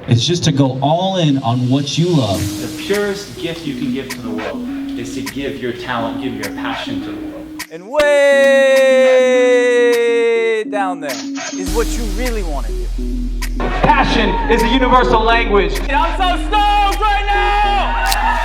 It's just to go all in on what you love. The purest gift you can give to the world is to give your talent, give your passion to the world. And way down there is what you really want to do. Passion is a universal language. I'm so stoked right now! Yes!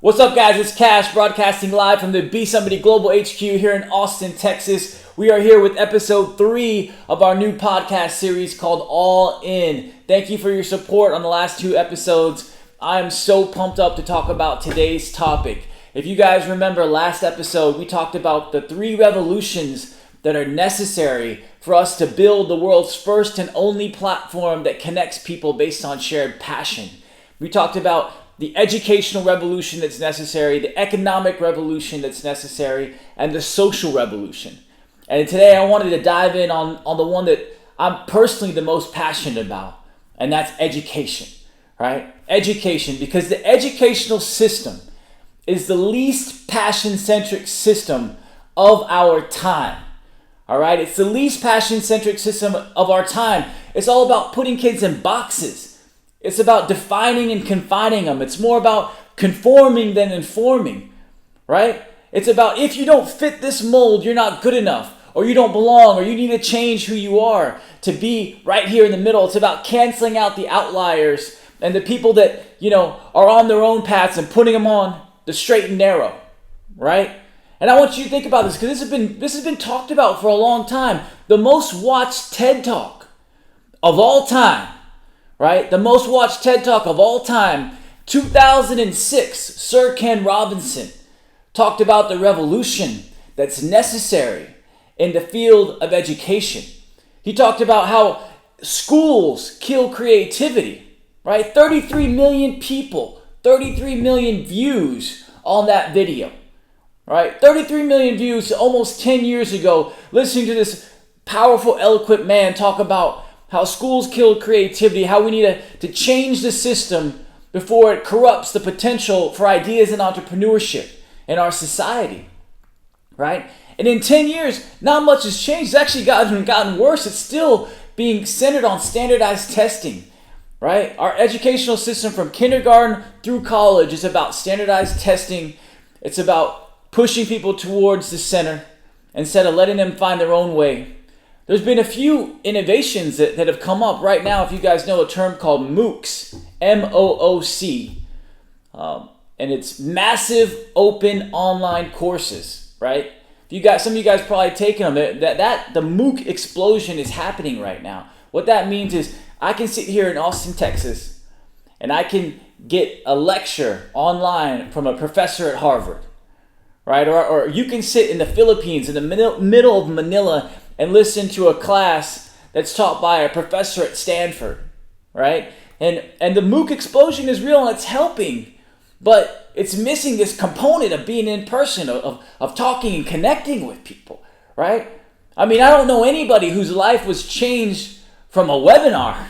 What's up, guys? It's Cash broadcasting live from the Be Somebody Global HQ here in Austin, Texas. We are here with episode 3 of our new podcast series called All In. Thank you for your support on the last 2 episodes. I am so pumped up to talk about today's topic. If you guys remember last episode, we talked about the 3 revolutions that are necessary for us to build the world's first and only platform that connects people based on shared passion. We talked about the educational revolution that's necessary, the economic revolution that's necessary, and the social revolution. And today I wanted to dive in on the one that I'm personally the most passionate about, and that's education, right? Education, because the educational system is the least passion-centric system of our time, all right? It's the least passion-centric system of our time. It's all about putting kids in boxes. It's about defining and confining them. It's more about conforming than informing, right? It's about if you don't fit this mold, you're not good enough, or you don't belong, or you need to change who you are to be right here in the middle. It's about canceling out the outliers and the people that, are on their own paths and putting them on the straight and narrow, right? And I want you to think about this because this has been talked about for a long time. The most watched TED Talk of all time, right? The most watched TED Talk of all time, 2006, Sir Ken Robinson talked about the revolution that's necessary in the field of education. He talked about how schools kill creativity, right? 33 million people, 33 million views on that video, right? 33 million views almost 10 years ago, listening to this powerful, eloquent man talk about how schools kill creativity, how we need to change the system before it corrupts the potential for ideas and entrepreneurship in our society, right? And in 10 years, not much has changed. It's actually gotten worse. It's still being centered on standardized testing, right? Our educational system from kindergarten through college is about standardized testing. It's about pushing people towards the center instead of letting them find their own way. There's been a few innovations that have come up right now. If you guys know a term called MOOCs, M-O-O-C, and it's massive open online courses, right? Some of you guys probably taken them. The MOOC explosion is happening right now. What that means is I can sit here in Austin, Texas, and I can get a lecture online from a professor at Harvard, right? Or you can sit in the Philippines, in the middle of Manila, and listen to a class that's taught by a professor at Stanford, right? And the MOOC explosion is real and it's helping, but it's missing this component of being in person, of talking and connecting with people, right? I mean, I don't know anybody whose life was changed from a webinar,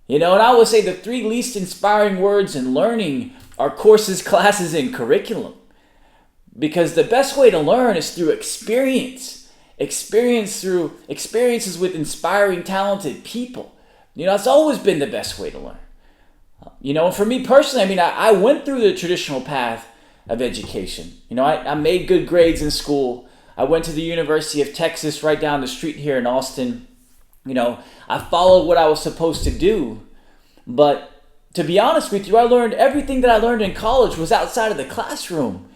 and I would say the 3 least inspiring words in learning are courses, classes, and curriculum. Because the best way to learn is through experiences with inspiring, talented people. It's always been the best way to learn. And for me personally, I went through the traditional path of education. I made good grades in school. I went to the University of Texas right down the street here in Austin. I followed what I was supposed to do. But to be honest with you, I learned everything that I learned in college was outside of the classroom.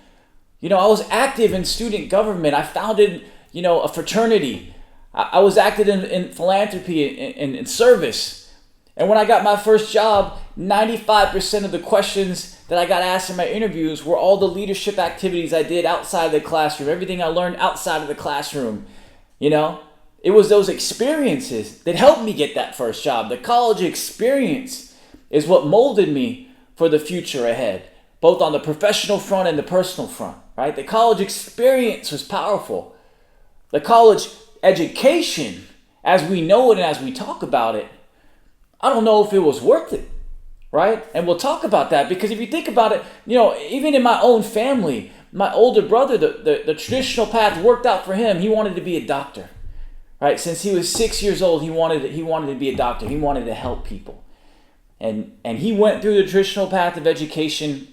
I was active in student government. I founded a fraternity. I was active in philanthropy and in service. And when I got my first job, 95% of the questions that I got asked in my interviews were all the leadership activities I did outside of the classroom, everything I learned outside of the classroom. It was those experiences that helped me get that first job. The college experience is what molded me for the future ahead, both on the professional front and the personal front, right? The college experience was powerful. The college education, as we know it and as we talk about it, I don't know if it was worth it, right? And we'll talk about that, because if you think about it, even in my own family, my older brother, the traditional path worked out for him. He wanted to be a doctor, right? Since he was 6 years old, he wanted to be a doctor. He wanted to help people. And he went through the traditional path of education.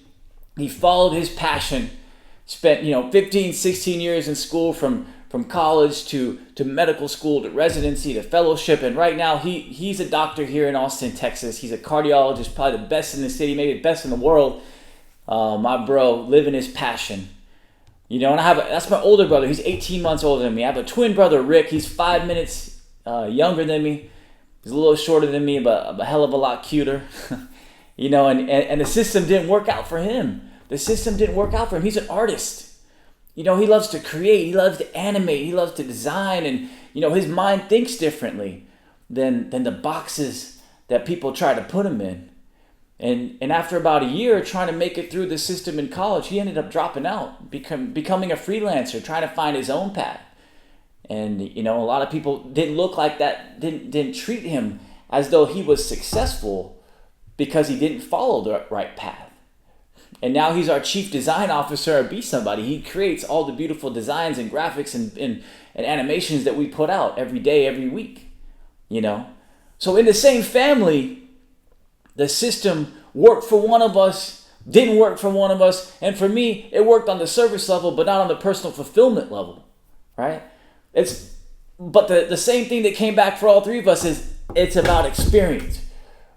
He followed his passion, spent 15, 16 years in school, from college to medical school to residency to fellowship, and right now he's a doctor here in Austin, Texas. He's a cardiologist, probably the best in the city, maybe the best in the world. My bro, living his passion. And that's my older brother. He's 18 months older than me. I have a twin brother, Rick. He's 5 minutes younger than me. He's a little shorter than me, but a hell of a lot cuter. And the system didn't work out for him. He's an artist. He loves to create, he loves to animate, he loves to design, and his mind thinks differently than the boxes that people try to put him in. And after about a year trying to make it through the system in college, he ended up dropping out, becoming a freelancer, trying to find his own path. And a lot of people didn't look like that, didn't treat him as though he was successful because he didn't follow the right path. And now he's our chief design officer at besomebody. He creates all the beautiful designs and graphics and animations that we put out every day, every week. So in the same family, the system worked for one of us, didn't work for one of us, and for me, it worked on the service level, but not on the personal fulfillment level, right? But the same thing that came back for all three of us is it's about experience,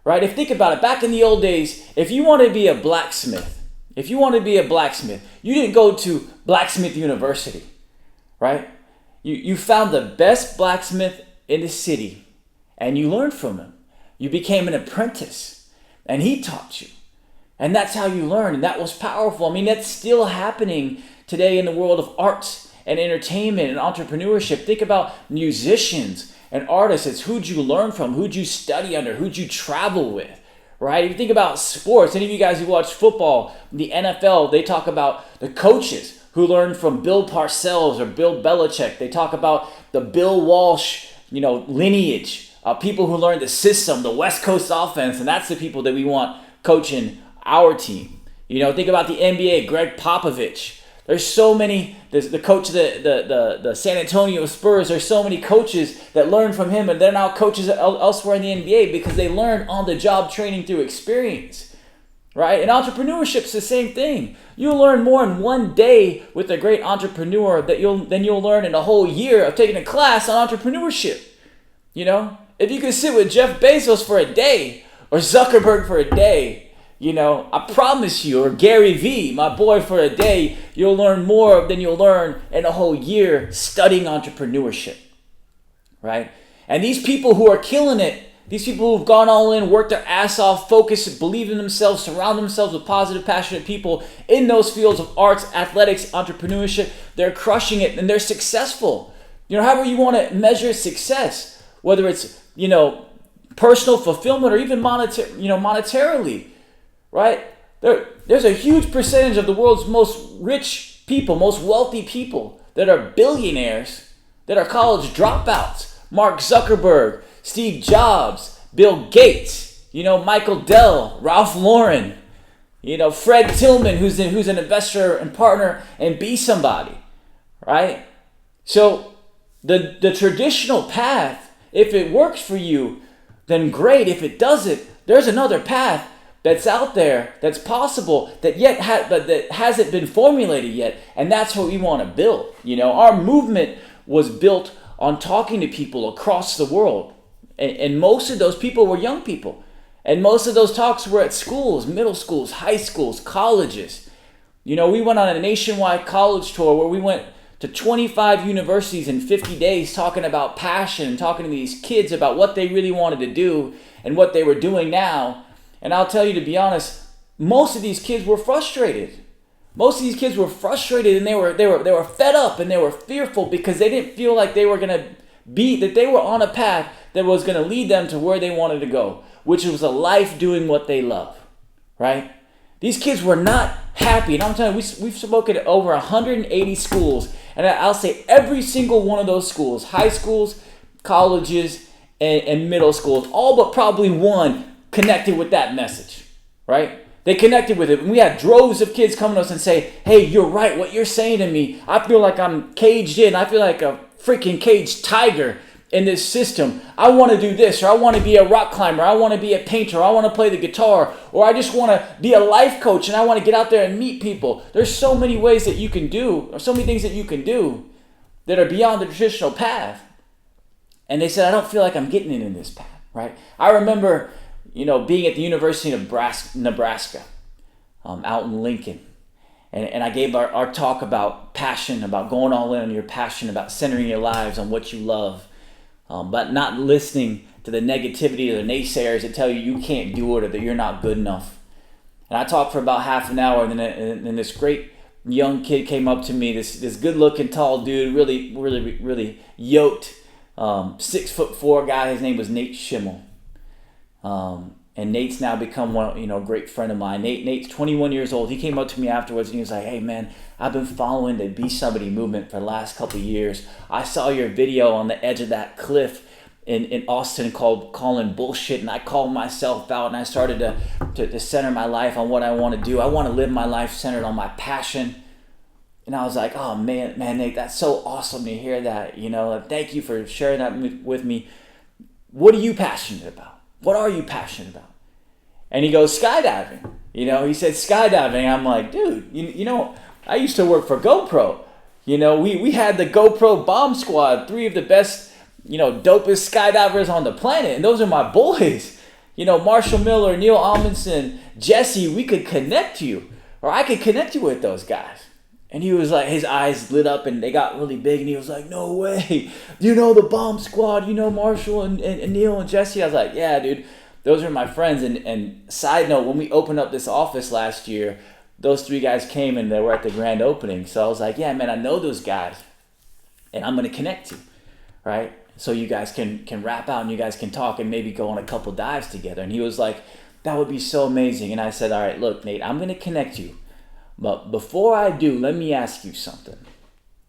right? Think about it, back in the old days, if you want to be a blacksmith, you didn't go to Blacksmith University, right? You found the best blacksmith in the city, and you learned from him. You became an apprentice, and he taught you. And that's how you learn, and that was powerful. That's still happening today in the world of arts and entertainment and entrepreneurship. Think about musicians and artists. It's who'd you learn from, who'd you study under, who'd you travel with. Right? If you think about sports, any of you guys who watch football, the NFL, they talk about the coaches who learned from Bill Parcells or Bill Belichick. They talk about the Bill Walsh, lineage, people who learned the system, the West Coast offense, and that's the people that we want coaching our team. Think about the NBA, Greg Popovich. There's so many, the coach of the San Antonio Spurs, there's so many coaches that learn from him, and they're now coaches elsewhere in the NBA because they learn on-the-job training through experience, right? And entrepreneurship's the same thing. You'll learn more in one day with a great entrepreneur than you'll learn in a whole year of taking a class on entrepreneurship. If you could sit with Jeff Bezos for a day, or Zuckerberg for a day, I promise you, or Gary Vee, my boy, for a day, you'll learn more than you'll learn in a whole year studying entrepreneurship, right? And these people who are killing it, these people who've gone all in, worked their ass off, focused, believe in themselves, surround themselves with positive, passionate people in those fields of arts, athletics, entrepreneurship, they're crushing it and they're successful. However you want to measure success, whether it's, personal fulfillment or even monetarily. Right? There's a huge percentage of the world's most rich people, most wealthy people that are billionaires, that are college dropouts. Mark Zuckerberg, Steve Jobs, Bill Gates, Michael Dell, Ralph Lauren, Fred Tillman, who's an investor and partner in besomebody, right? So the traditional path, if it works for you, then great. If it doesn't, there's another path that's out there, that's possible, but that hasn't been formulated yet, and that's what we want to build. Our movement was built on talking to people across the world, and most of those people were young people, and most of those talks were at schools, middle schools, high schools, colleges. We went on a nationwide college tour where we went to 25 universities in 50 days talking about passion, talking to these kids about what they really wanted to do and what they were doing now. And I'll tell you, to be honest, most of these kids were frustrated. And they were fed up and they were fearful because they didn't feel like they were that they were on a path that was going to lead them to where they wanted to go, which was a life doing what they love, right? These kids were not happy. And I'm telling you, we've spoken at over 180 schools. And I'll say every single one of those schools, high schools, colleges, and middle schools, all but probably one connected with that message, right? They connected with it. And we had droves of kids coming to us and say, hey, you're right. What you're saying to me, I feel like I'm caged in. I feel like a freaking caged tiger in this system. I want to do this, or I want to be a rock climber. I want to be a painter. I want to play the guitar, or I just want to be a life coach and I want to get out there and meet people. There's so many ways that you can do, or so many things that you can do that are beyond the traditional path. And they said, I don't feel like I'm getting in this path, right? I remember, being at the University of Nebraska, out in Lincoln. And I gave our talk about passion, about going all in on your passion, about centering your lives on what you love, but not listening to the negativity or the naysayers that tell you you can't do it or that you're not good enough. And I talked for about half an hour, and then this great young kid came up to me, this good-looking, tall dude, really yoked, 6'4" guy. His name was Nate Schimmel. And Nate's now become a great friend of mine. Nate's 21 years old. He came up to me afterwards and he was like, hey man, I've been following the Be Somebody movement for the last couple of years. I saw your video on the edge of that cliff in Austin calling bullshit, and I called myself out and I started to center my life on what I want to do. I want to live my life centered on my passion. And I was like, oh man, Nate, that's so awesome to hear that. Thank you for sharing that with me. What are you passionate about? What are you passionate about? And he goes, skydiving. He said skydiving. I'm like, dude, I used to work for GoPro. We had the GoPro bomb squad, 3 of the best, dopest skydivers on the planet. And those are my boys. Marshall Miller, Neil Amundsen, Jesse, we could connect you. Or I could connect you with those guys. And he was like, his eyes lit up and they got really big. And he was like, no way. The bomb squad, Marshall and Neil and Jesse. I was like, yeah, dude, those are my friends. And side note, when we opened up this office last year, those 3 guys came and they were at the grand opening. So I was like, yeah, man, I know those guys and I'm going to connect you, right? So you guys can rap out and you guys can talk and maybe go on a couple dives together. And he was like, that would be so amazing. And I said, all right, look, Nate, I'm going to connect you. But before I do, let me ask you something,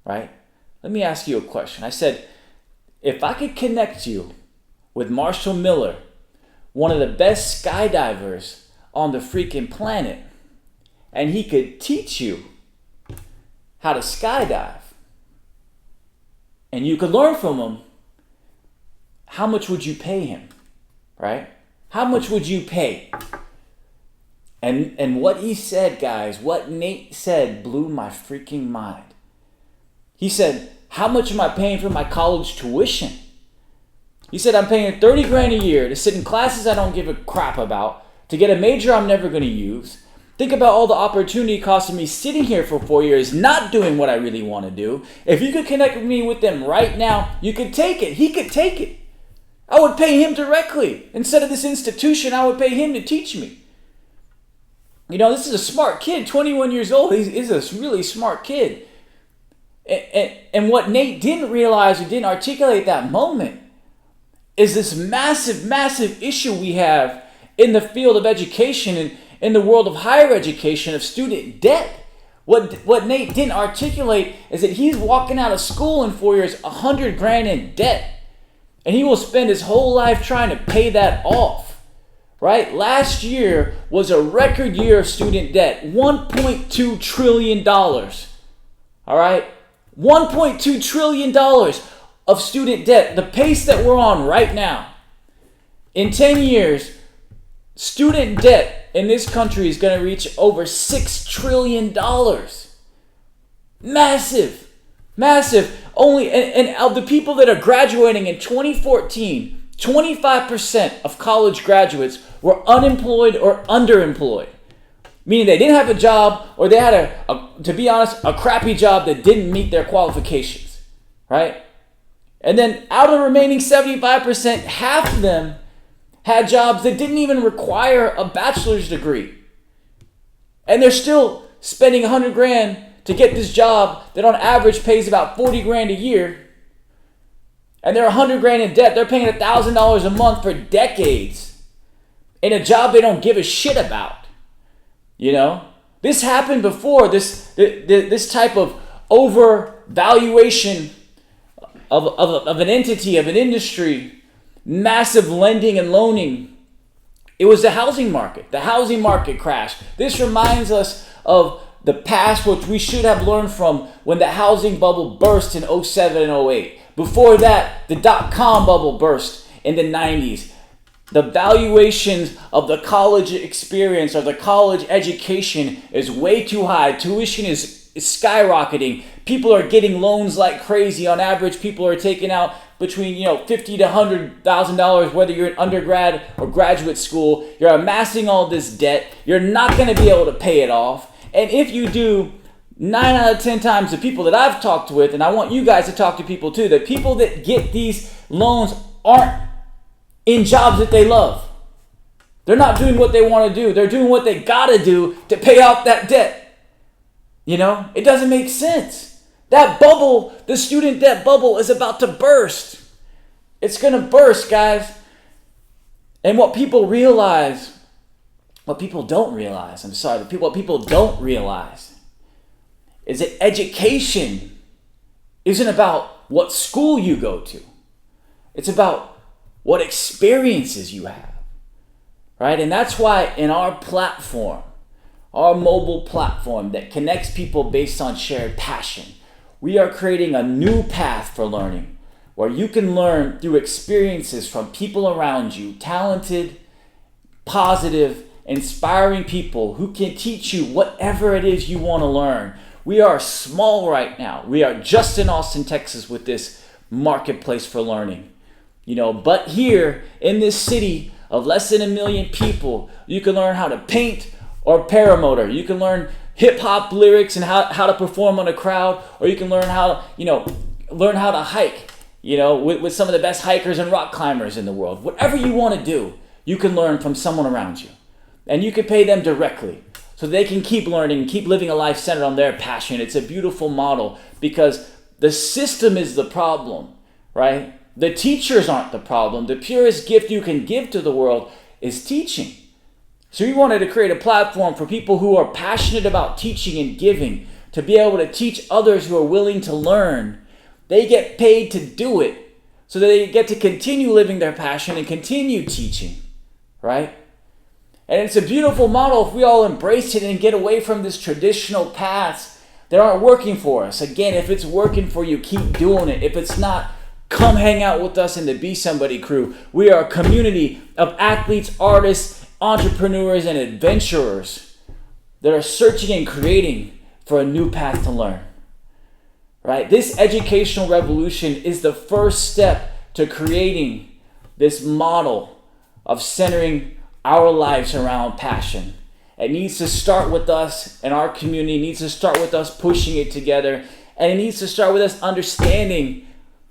right? Let me ask you a question. I said, if I could connect you with Marshall Miller, one of the best skydivers on the freaking planet, and he could teach you how to skydive, and you could learn from him, how much would you pay him, right? How much would you pay? And what he said, guys, what Nate said blew my freaking mind. He said, how much am I paying for my college tuition? He said, I'm paying 30 grand a year to sit in classes I don't give a crap about, to get a major I'm never going to use. Think about all the opportunity costing me sitting here for 4 years, not doing what I really want to do. If you could connect me with them right now, you could take it. He could take it. I would pay him directly. Instead of this institution, I would pay him to teach me. This is a smart kid, 21 years old. He's a really smart kid. And what Nate didn't realize or didn't articulate at that moment is this massive, massive issue we have in the field of education and in the world of higher education of student debt. What Nate didn't articulate is that he's walking out of school in 4 years, 100 grand in debt. And he will spend his whole life trying to pay that off. Right? Last year was a record year of student debt. $1.2 trillion. All right? $1.2 trillion of student debt. The pace that we're on right now. In 10 years, student debt in this country is going to reach over $6 trillion. Massive. Massive. And of the people that are graduating in 2014, 25% of college graduates were unemployed or underemployed. Meaning they didn't have a job, or they had to be honest, a crappy job that didn't meet their qualifications. Right? And then out of the remaining 75%, half of them had jobs that didn't even require a bachelor's degree. And they're still spending 100 grand to get this job that on average pays about 40 grand a year. And they're 100 grand in debt. They're paying $1,000 a month for decades in a job they don't give a shit about. This happened before. This type of overvaluation of an entity, of an industry, massive lending and loaning. It was the housing market. The housing market crashed. This reminds us of the past, which we should have learned from when the housing bubble burst in 07 and 08. Before that, the dot-com bubble burst in the 90s. The valuations of the college experience or the college education is way too high. Tuition is skyrocketing. People are getting loans like crazy. On average, people are taking out between $50,000 to $100,000, whether you're in undergrad or graduate school. You're amassing all this debt. You're not going to be able to pay it off. And if you do, 9 out of 10 times the people that I've talked with, and I want you guys to talk to people too, the people that get these loans aren't in jobs that they love. They're not doing what they want to do. They're doing what they got to do to pay off that debt. It doesn't make sense. That bubble, the student debt bubble, is about to burst. It's going to burst, guys. And what people don't realize is that education isn't about what school you go to. It's about what experiences you have, right? And that's why in our platform, our mobile platform that connects people based on shared passion, we are creating a new path for learning where you can learn through experiences from people around you, talented, positive, inspiring people who can teach you whatever it is you want to learn. We are small right now. We are just in Austin, Texas with this marketplace for learning. But here in this city of less than 1 million people, you can learn how to paint or paramotor. You can learn hip hop lyrics and how to perform on a crowd, or you can learn how to hike, with some of the best hikers and rock climbers in the world. Whatever you want to do, you can learn from someone around you. And you can pay them directly so they can keep learning, keep living a life centered on their passion. It's a beautiful model because the system is the problem, right? The teachers aren't the problem. The purest gift you can give to the world is teaching. So we wanted to create a platform for people who are passionate about teaching and giving to be able to teach others who are willing to learn. They get paid to do it so that they get to continue living their passion and continue teaching, right? And it's a beautiful model if we all embrace it and get away from this traditional paths that aren't working for us. Again, if it's working for you, keep doing it. If it's not, come hang out with us in the Be Somebody crew. We are a community of athletes, artists, entrepreneurs, and adventurers that are searching and creating for a new path to learn. Right? This educational revolution is the first step to creating this model of centering our lives around passion. It needs to start with us and our community. It needs to start with us pushing it together. And it needs to start with us understanding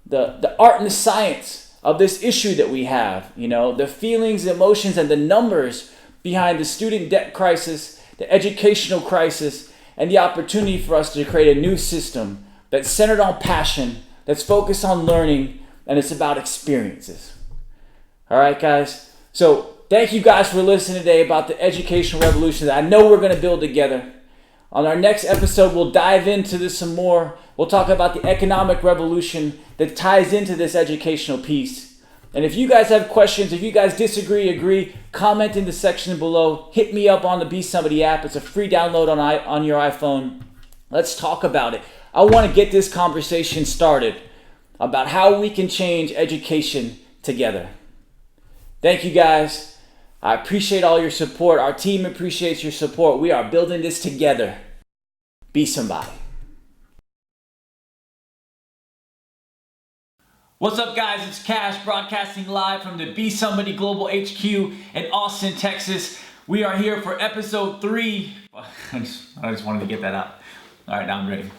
the art and the science of this issue that we have. The feelings, the emotions, and the numbers behind the student debt crisis, the educational crisis, and the opportunity for us to create a new system that's centered on passion, that's focused on learning, and it's about experiences. All right, guys? So thank you guys for listening today about the educational revolution that I know we're going to build together. On our next episode, we'll dive into this some more. We'll talk about the economic revolution that ties into this educational piece. And if you guys have questions, if you guys disagree, agree, comment in the section below. Hit me up on the Be Somebody app. It's a free download on your iPhone. Let's talk about it. I want to get this conversation started about how we can change education together. Thank you guys. I appreciate all your support. Our team appreciates your support. We are building this together. Be somebody. What's up, guys? It's Cash broadcasting live from the Be Somebody Global HQ in Austin, Texas. We are here for episode 3. I just wanted to get that out. All right, now I'm ready.